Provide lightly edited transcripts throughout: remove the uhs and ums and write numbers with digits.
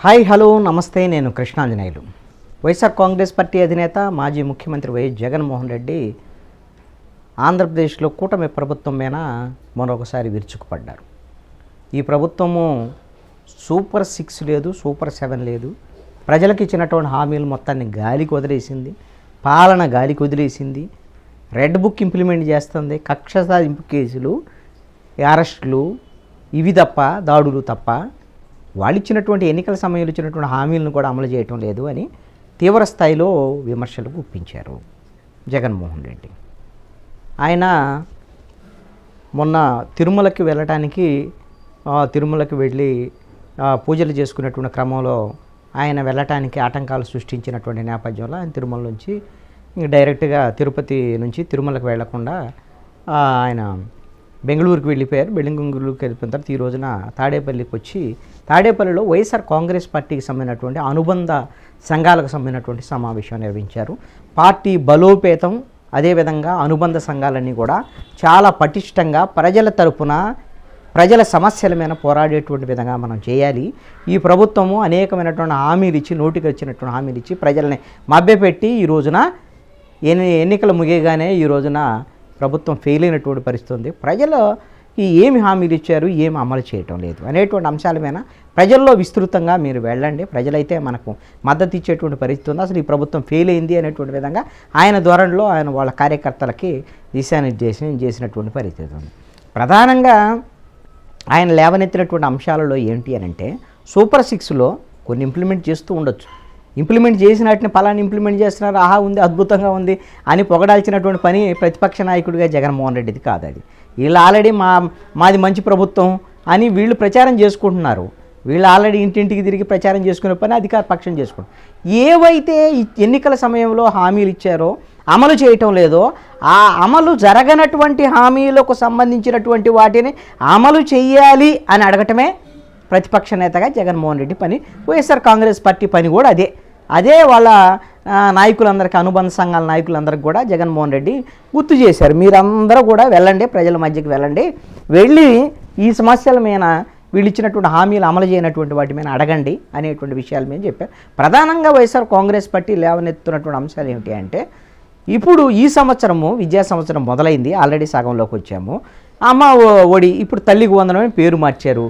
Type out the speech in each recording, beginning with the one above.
Hi hello నమస్తే, నేను Krishnanjaneyulu. YSR Congress party అధినేత మాజీ ముఖ్యమంత్రి వైఎస్ జగన్మోహన్ రెడ్డి ఆంధ్రప్రదేశ్లో కూటమి ప్రభుత్వం మీద మరొకసారి విరుచుకుపడ్డారు. ఈ ప్రభుత్వము సూపర్ 6 లేదు, సూపర్ 7 లేదు, ప్రజలకు ఇచ్చినటువంటి హామీలు మొత్తాన్ని గాలికి వదిలేసింది, పాలన గాలికి వదిలేసింది, రెడ్ బుక్ ఇంప్లిమెంట్ చేస్తుంది, కక్ష సాధింపు కేసులు, అరెస్టులు ఇవి తప్ప, దాడులు తప్ప వాళ్ళు ఇచ్చినటువంటి ఎన్నికల సమయంలో ఇచ్చినటువంటి హామీలను కూడా అమలు చేయటం లేదు అని తీవ్ర స్థాయిలో విమర్శలు గుప్పించారు జగన్మోహన్ రెడ్డి. ఆయన మొన్న తిరుమలకి వెళ్ళి పూజలు చేసుకునేటువంటి క్రమంలో ఆయన వెళ్ళటానికి ఆటంకాలు సృష్టించినటువంటి నేపథ్యంలో ఆయన తిరుమల నుంచి డైరెక్ట్గా తిరుపతి నుంచి తిరుమలకు వెళ్లకుండా ఆయన బెంగళూరుకి వెళ్ళిపోయారు. బెంగళూరుకి వెళ్ళిపోయిన తర్వాత ఈ రోజున తాడేపల్లికి వచ్చి తాడేపల్లిలో వైఎస్ఆర్ కాంగ్రెస్ పార్టీకి సంబంధించినటువంటి అనుబంధ సంఘాలకు సంబంధించినటువంటి సమావేశం నిర్వహించారు. పార్టీ బలోపేతం, అదేవిధంగా అనుబంధ సంఘాలన్నీ కూడా చాలా పటిష్టంగా ప్రజల తరపున ప్రజల సమస్యల మీద పోరాడేటువంటి విధంగా మనం చేయాలి. ఈ ప్రభుత్వము అనేకమైనటువంటి హామీలు ఇచ్చి, నోటికి వచ్చినటువంటి హామీలు ఇచ్చి ప్రజల్ని మభ్యపెట్టి ఈ రోజున ఎన్నికలు ముగియగానే ఈ రోజున ప్రభుత్వం ఫెయిల్ అయినటువంటి పరిస్థితి ఉంది. ప్రజలకి ఏమి హామీలు ఇచ్చారు, ఏమి అమలు చేయటం లేదు అనేటువంటి అంశాల మీద ప్రజల్లో విస్తృతంగా మీరు వెళ్ళండి. ప్రజలైతే మనకు మద్దతు ఇచ్చేటువంటి పరిస్థితి ఉంది. అసలు ఈ ప్రభుత్వం ఫెయిల్ అయింది అనేటువంటి విధంగా ఆయన ధోరణిలో ఆయన వాళ్ళ కార్యకర్తలకి దిశానిర్దేశం చేసినటువంటి పరిస్థితి ఉంది. ప్రధానంగా ఆయన లేవనెత్తినటువంటి అంశాలలో ఏంటి అని అంటే, సూపర్ 6లో కొన్ని ఇంప్లిమెంట్ చేస్తూ ఉండొచ్చు. ఇంప్లిమెంట్ చేసిన వాటిని పలాని ఇంప్లిమెంట్ చేస్తున్నారు, ఆహా ఉంది, అద్భుతంగా ఉంది అని పొగడాల్సినటువంటి పని ప్రతిపక్ష నాయకుడిగా జగన్మోహన్ రెడ్డిది కాదు. అది వీళ్ళు ఆల్రెడీ మాది మంచి ప్రభుత్వం అని వీళ్ళు ప్రచారం చేసుకుంటున్నారు. వీళ్ళు ఆల్రెడీ ఇంటింటికి తిరిగి ప్రచారం చేసుకునే పని అధికార పక్షం చేసుకుంటారు. ఏవైతే ఎన్నికల సమయంలో హామీలు ఇచ్చారో అమలు చేయటం లేదో, ఆ అమలు జరగనటువంటి హామీలకు సంబంధించినటువంటి వాటిని అమలు చేయాలి అని అడగటమే ప్రతిపక్ష నేతగా జగన్మోహన్ రెడ్డి పని. వైఎస్ఆర్ కాంగ్రెస్ పార్టీ పని కూడా అదే వాళ్ళ నాయకులందరికీ, అనుబంధ సంఘాల నాయకులందరికీ కూడా జగన్మోహన్ రెడ్డి గుర్తు చేశారు. మీరందరూ కూడా వెళ్ళండి, ప్రజల మధ్యకి వెళ్ళి ఈ సమస్యల మీద వీళ్ళు ఇచ్చినటువంటి హామీలు అమలు చేయనటువంటి వాటి మీద అడగండి అనేటువంటి విషయాల మీద చెప్పారు. ప్రధానంగా వైఎస్ఆర్ కాంగ్రెస్ పార్టీ లేవనెత్తున్నటువంటి అంశాలు ఏమిటి అంటే, ఇప్పుడు ఈ సంవత్సరము విద్యా సంవత్సరం మొదలైంది, ఆల్రెడీ సగంలోకి వచ్చాము. అమ్మ ఒడి ఇప్పుడు తల్లికి వందనమని పేరు మార్చారు.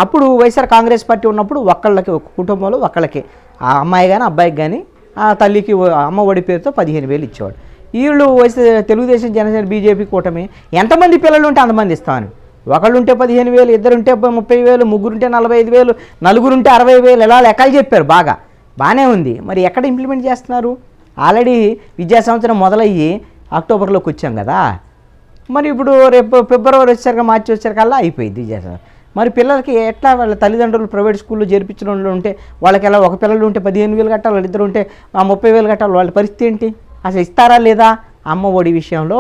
అప్పుడు వైఎస్ఆర్ కాంగ్రెస్ పార్టీ ఉన్నప్పుడు ఒక్క కుటుంబంలో ఒక్కళ్ళకి, ఆ అమ్మాయి కానీ అబ్బాయికి కానీ ఆ తల్లికి అమ్మ ఒడి పేరుతో 15,000 ఇచ్చేవాడు. వీళ్ళు తెలుగుదేశం, జనసేన, బీజేపీ కూటమి ఎంతమంది పిల్లలు ఉంటే అంతమంది ఇస్తామని, ఒకళ్ళుంటే 15,000, ఇద్దరుంటే 30,000, ముగ్గురుంటే 45,000, నలుగురుంటే 60,000 ఇలా లెక్కలు చెప్పారు. బాగానే ఉంది. మరి ఎక్కడ ఇంప్లిమెంట్ చేస్తున్నారు? ఆల్రెడీ విద్యా సంవత్సరం మొదలయ్యి అక్టోబర్లోకి వచ్చాం కదా. మరి ఇప్పుడు రేపు ఫిబ్రవరి వచ్చేసరికి, మార్చి వచ్చేసరికల్లా అయిపోయింది విద్యా సంవత్సరం. మరి పిల్లలకి ఎట్లా? వాళ్ళ తల్లిదండ్రులు ప్రైవేట్ స్కూల్లో చేర్పించడం ఉంటే వాళ్ళకి ఎలా, ఒక పిల్లలు ఉంటే 15,000 కట్టాలి, వాళ్ళిద్దరు ఉంటే 30,000 కట్టాలి. వాళ్ళ పరిస్థితి ఏంటి? అసలు ఇస్తారా లేదా? అమ్మ ఒడి విషయంలో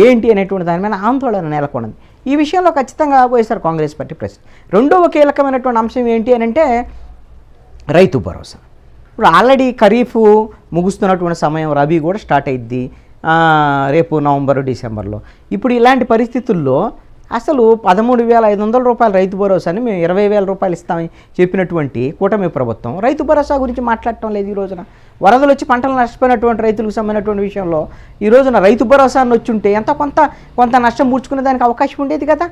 ఏంటి అనేటువంటి దాని మీద ఆందోళన నెలకొన్నది. ఈ విషయంలో ఖచ్చితంగా వైఎస్ఆర్ కాంగ్రెస్ పార్టీ ప్రశ్న. రెండవ కీలకమైనటువంటి అంశం ఏంటి అని అంటే రైతు భరోసా. ఇప్పుడు ఆల్రెడీ ఖరీఫ్ ముగుస్తున్నటువంటి సమయం, రబీ కూడా స్టార్ట్ అయ్యిద్ది రేపు నవంబరు, డిసెంబర్లో. ఇప్పుడు ఇలాంటి పరిస్థితుల్లో అసలు 13,500 రూపాయల రైతు భరోసాని మేము 20,000 రూపాయలు ఇస్తామని చెప్పినటువంటి కూటమి ప్రభుత్వం రైతు భరోసా గురించి మాట్లాడటం లేదు. ఈ రోజున వరదలు వచ్చి పంటలు నష్టపోయినటువంటి రైతులకు సంబంధించినటువంటి విషయంలో ఈ రోజున రైతు భరోసా అని వచ్చుంటే ఎంతో కొంత నష్టం మూర్చుకునే దానికి అవకాశం ఉండేది కదా.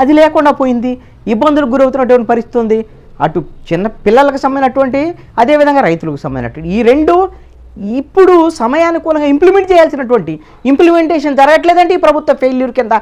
అది లేకుండా పోయింది. ఇబ్బందులకు గురవుతున్నటువంటి పరిస్థితి ఉంది. అటు చిన్న పిల్లలకు సంబంధించినటువంటి, అదేవిధంగా రైతులకు సంబంధించినటువంటి ఈ రెండు ఇప్పుడు సమయానుకూలంగా ఇంప్లిమెంట్ చేయాల్సినటువంటి ఇంప్లిమెంటేషన్ జరగట్లేదంటే ఈ ప్రభుత్వ ఫెయిల్యూర్ కింద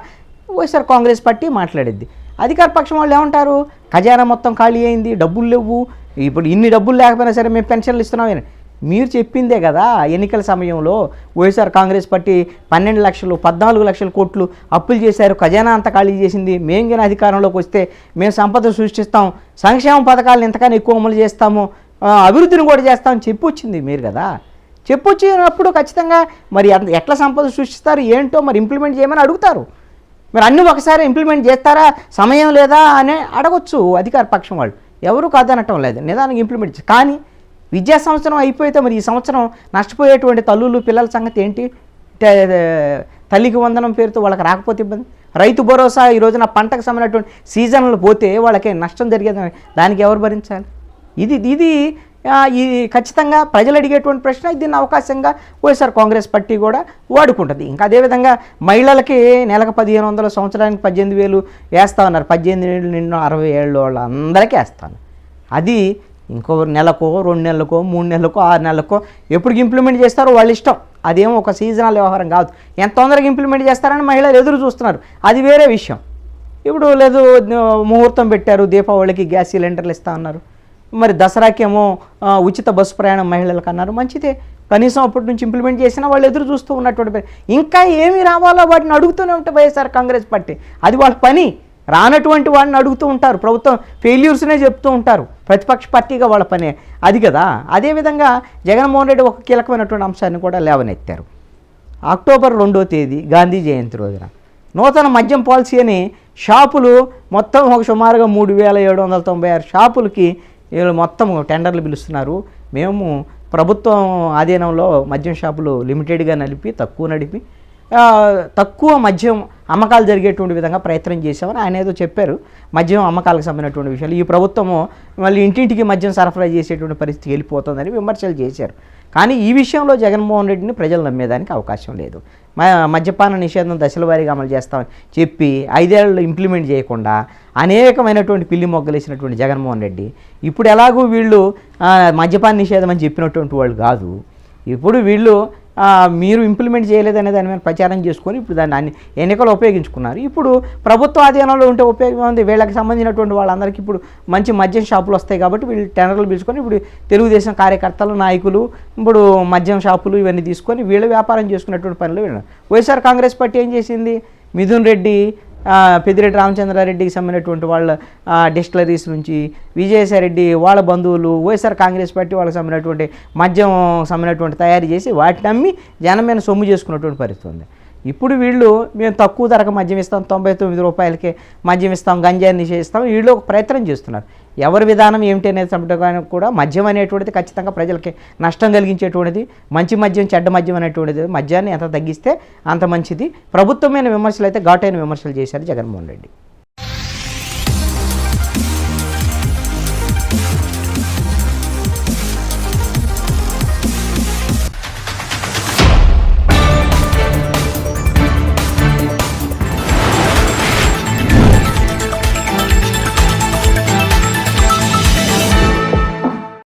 వైఎస్ఆర్ కాంగ్రెస్ పార్టీ మాట్లాడిద్ది. అధికార పక్షం వాళ్ళు ఏమంటారు? ఖజానా మొత్తం ఖాళీ అయింది, డబ్బులు లేవు, ఇప్పుడు ఇన్ని డబ్బులు లేకపోయినా సరే మేము పెన్షన్లు ఇస్తున్నామని మీరు చెప్పిందే కదా. ఎన్నికల సమయంలో వైఎస్ఆర్ కాంగ్రెస్ పార్టీ 12 లక్షలు, 14 లక్షల కోట్లు అప్పులు చేశారు, ఖజానా అంతా ఖాళీ చేసింది. మేము కానీ అధికారంలోకి వస్తే మేము సంపద సృష్టిస్తాం, సంక్షేమ పథకాలను ఎంతకన్నా ఎక్కువ అమలు చేస్తాము, అభివృద్ధిని కూడా చేస్తామని చెప్పొచ్చింది మీరు కదా. చెప్పొచ్చినప్పుడు ఖచ్చితంగా మరి ఎట్లా సంపద సృష్టిస్తారు ఏంటో మరి ఇంప్లిమెంట్ చేయమని అడుగుతారు. మరి అన్నీ ఒకసారి ఇంప్లిమెంట్ చేస్తారా, సమయం లేదా అని అడగొచ్చు అధికార పక్షం వాళ్ళు. ఎవరు కాదనటం లేదు, నిదానంగా ఇంప్లిమెంట్. కానీ విద్యా సంవత్సరం అయిపోతే మరి ఈ సంవత్సరం నష్టపోయేటువంటి తల్లులు, పిల్లల సంగతి ఏంటి? తల్లికి వందనం పేరుతో వాళ్ళకి రాకపోతే ఇబ్బంది. రైతు భరోసా ఈ రోజున పంటకు సంబంధించినటువంటి సీజన్లు పోతే వాళ్ళకి నష్టం జరిగేదని దానికి ఎవరు భరించాలి? ఇది ఈ ఖచ్చితంగా ప్రజలు అడిగేటువంటి ప్రశ్న. దీన్ని అవకాశంగా వైఎస్ఆర్ కాంగ్రెస్ పార్టీ కూడా వాడుకుంటుంది. ఇంకా అదేవిధంగా మహిళలకి నెలకు 1500, సంవత్సరానికి 18,000 వేస్తా ఉన్నారు. 18 ఏళ్ళు నిన్న 60 ఏళ్ళు వాళ్ళు అందరికీ వేస్తాను. అది ఇంకో నెలకో, 2 నెలలకో, 3 నెలలకో, 6 నెలలకో ఎప్పుడు ఇంప్లిమెంట్ చేస్తారో వాళ్ళ ఇష్టం. అదేమో ఒక సీజనల్ వ్యవహారం కాదు. ఎంత తొందరగా ఇంప్లిమెంట్ చేస్తారని మహిళలు ఎదురు చూస్తున్నారు. అది వేరే విషయం. ఇప్పుడు లేదు ముహూర్తం పెట్టారు, దీపావళికి గ్యాస్ సిలిండర్లు ఇస్తా ఉన్నారు, మరి దసరాకేమో ఉచిత బస్సు ప్రయాణం మహిళలకు అన్నారు. మంచిదే, కనీసం అప్పటి నుంచి ఇంప్లిమెంట్ చేసినా వాళ్ళు ఎదురు చూస్తూ ఉన్నటువంటి ఇంకా ఏమి రావాలో వాటిని అడుగుతూనే ఉంటారు వైఎస్ఆర్ కాంగ్రెస్ పార్టీ. అది వాళ్ళ పని. రానటువంటి వాడిని అడుగుతూ ఉంటారు, ప్రభుత్వం ఫెయిల్యూర్స్నే చెప్తూ ఉంటారు. ప్రతిపక్ష పార్టీగా వాళ్ళ పనే అది కదా. అదేవిధంగా జగన్మోహన్ రెడ్డి ఒక కీలకమైనటువంటి అంశాన్ని కూడా లేవనెత్తారు. అక్టోబర్ 2వ తేదీ గాంధీ జయంతి రోజున నూతన మద్యం పాలసీ అని షాపులు మొత్తం ఒక సుమారుగా 3,796 షాపులకి వీళ్ళు మొత్తం టెండర్లు పిలుస్తున్నారు. మేము ప్రభుత్వం ఆధీనంలో మద్యం షాపులు లిమిటెడ్గా నడిపి తక్కువ మద్యం అమ్మకాలు జరిగేటువంటి విధంగా ప్రయత్నం చేశామని ఆయన ఏదో చెప్పారు. మద్యం అమ్మకాలకు సంబంధించినటువంటి విషయాలు ఈ ప్రభుత్వము మళ్ళీ ఇంటింటికి మద్యం సరఫరా చేసేటువంటి పరిస్థితి వెళ్ళిపోతుందని విమర్శలు చేశారు. కానీ ఈ విషయంలో జగన్మోహన్ రెడ్డిని ప్రజలు నమ్మేదానికి అవకాశం లేదు. మద్యపాన నిషేధం దశల వారీగా అమలు చేస్తామని చెప్పి 5 ఏళ్ళు ఇంప్లిమెంట్ చేయకుండా అనేకమైనటువంటి పిల్లి మొగ్గలేసినటువంటి జగన్మోహన్ రెడ్డి ఇప్పుడు ఎలాగూ వీళ్ళు మద్యపాన నిషేధం అని చెప్పినటువంటి వాళ్ళు కాదు. ఇప్పుడు వీళ్ళు మీరు ఇంప్లిమెంట్ చేయలేదనే దాని మీద ప్రచారం చేసుకొని ఇప్పుడు దాన్ని ఎన్నికలు ఉపయోగించుకున్నారు. ఇప్పుడు ప్రభుత్వ ఆధీనంలో ఉంటే ఉపయోగం ఉంది. వీళ్ళకి సంబంధించినటువంటి వాళ్ళందరికీ ఇప్పుడు మంచి మద్యం షాపులు వస్తాయి కాబట్టి వీళ్ళు టెండర్లు పిలుచుకొని ఇప్పుడు తెలుగుదేశం కార్యకర్తలు, నాయకులు ఇప్పుడు మద్యం షాపులు ఇవన్నీ తీసుకొని వీళ్ళు వ్యాపారం చేసుకున్నటువంటి పనులు వీళ్ళు. వైఎస్ఆర్ కాంగ్రెస్ పార్టీ ఏం చేసింది? మిథున్ రెడ్డి, పెద్దిరెడ్డి రామచంద్రారెడ్డికి సంబంధించినటువంటి వాళ్ళ డిస్టిలరీస్ నుంచి విజయసాయిరెడ్డి వాళ్ళ బంధువులు వైఎస్ఆర్ కాంగ్రెస్ పార్టీ వాళ్ళకి సంబంధించినటువంటి మద్యం సంబంధించినటువంటి తయారు చేసి వాటిని అమ్మి జనం మీద సొమ్ము చేసుకున్నటువంటి పరిస్థితి ఉంది. ఇప్పుడు వీళ్ళు మేము తక్కువ ధరకు మద్యం ఇస్తాం, 99 రూపాయలకే మద్యం ఇస్తాం, గంజాయిని నిషేధిస్తాం, వీళ్ళు ఒక ప్రయత్నం చేస్తున్నారు. ఎవరి విధానం ఏమిటి అనేది చెప్పడానికి కూడా మద్యం అనేటువంటిది ఖచ్చితంగా ప్రజలకి నష్టం కలిగించేటువంటిది. మంచి మద్యం, చెడ్డ మద్యం అనేటువంటిది. మద్యాన్ని ఎంత తగ్గిస్తే అంత మంచిది. ప్రభుత్వమైన విమర్శలు అయితే ఘాటైన విమర్శలు చేశారు జగన్మోహన్ రెడ్డి.